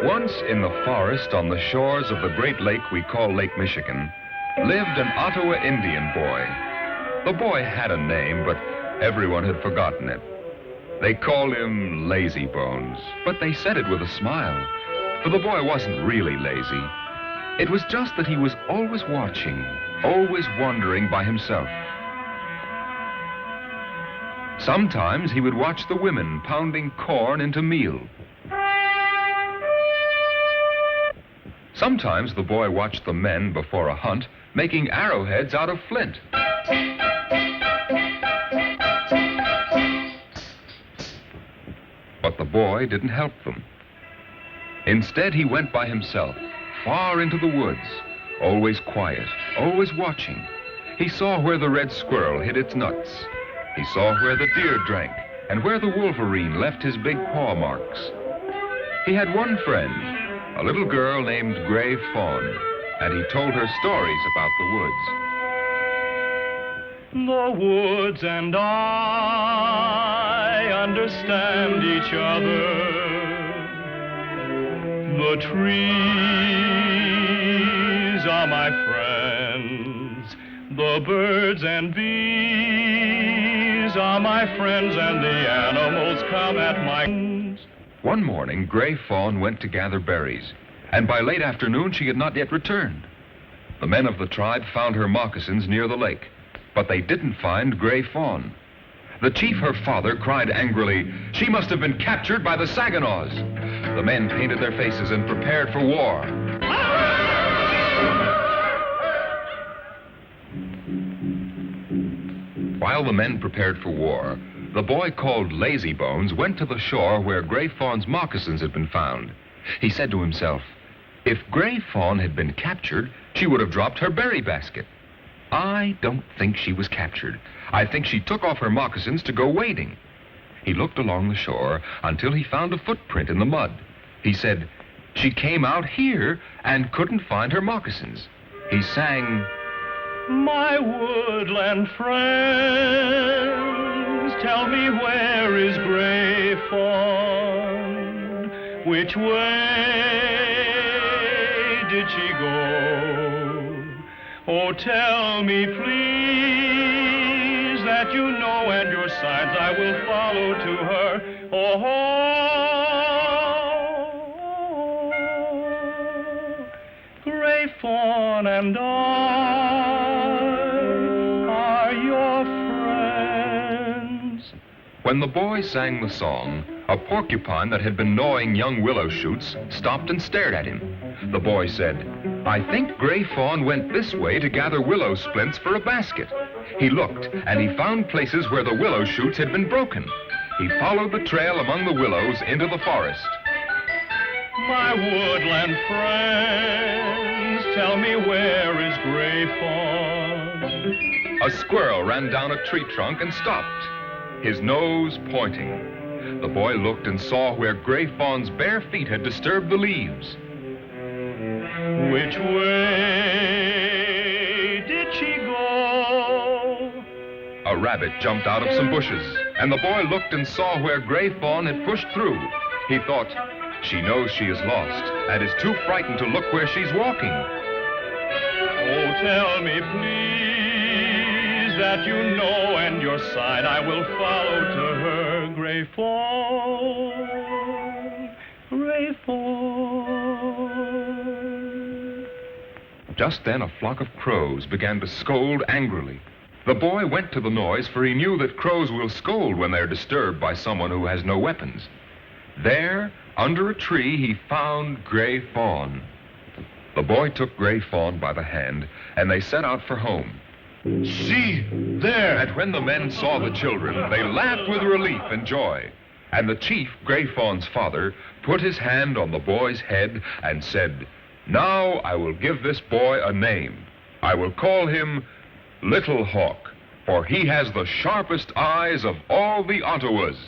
Once in the forest on the shores of the great lake we call Lake Michigan lived an Ottawa Indian boy. The boy had a name, but everyone had forgotten it. They called him Lazy Bones, but they said it with a smile, for the boy wasn't really lazy. It was just that he was always watching, always wondering by himself. Sometimes he would watch the women pounding corn into meal. Sometimes the boy watched the men before a hunt making arrowheads out of flint. But the boy didn't help them. Instead, he went by himself, far into the woods, always quiet, always watching. He saw where the red squirrel hid its nuts. He saw where the deer drank and where the wolverine left his big paw marks. He had one friend, a little girl named Gray Fawn, and he told her stories about the woods. The woods and I understand each other. The trees are my friends. The birds and bees are my friends, and the animals come at my... One morning, Gray Fawn went to gather berries, and by late afternoon she had not yet returned. The men of the tribe found her moccasins near the lake, but they didn't find Gray Fawn. The chief, her father, cried angrily, "She must have been captured by the Saginaws." The men painted their faces and prepared for war. While the men prepared for war, the boy called Lazy Bones went to the shore where Gray Fawn's moccasins had been found. He said to himself, if Gray Fawn had been captured, she would have dropped her berry basket. I don't think she was captured. I think she took off her moccasins to go wading. He looked along the shore until he found a footprint in the mud. He said, she came out here and couldn't find her moccasins. He sang, My woodland friends, tell me where is Gray Fawn? Which way did she go? Oh, tell me, please, that you know and your signs I will follow to her. Oh, Gray Fawn and I are your friends. When the boy sang the song, a porcupine that had been gnawing young willow shoots stopped and stared at him. The boy said, I think Gray Fawn went this way to gather willow splints for a basket. He looked, and he found places where the willow shoots had been broken. He followed the trail among the willows into the forest. My woodland friends, tell me where is Gray Fawn? A squirrel ran down a tree trunk and stopped, his nose pointing. The boy looked and saw where Gray Fawn's bare feet had disturbed the leaves. Which way did she go? A rabbit jumped out of some bushes, and the boy looked and saw where Gray Fawn had pushed through. He thought, she knows she is lost and is too frightened to look where she's walking. Oh, tell me, please, that you know and your sign I will follow to her. Gray Fawn, Gray Fawn. Just then a flock of crows began to scold angrily. The boy went to the noise, for he knew that crows will scold when they're disturbed by someone who has no weapons. There, under a tree, he found Gray Fawn. The boy took Gray Fawn by the hand, and they set out for home. See, there! And when the men saw the children, they laughed with relief and joy. And the chief, Gray Fawn's father, put his hand on the boy's head and said, now I will give this boy a name. I will call him Little Hawk, for he has the sharpest eyes of all the Ottawas.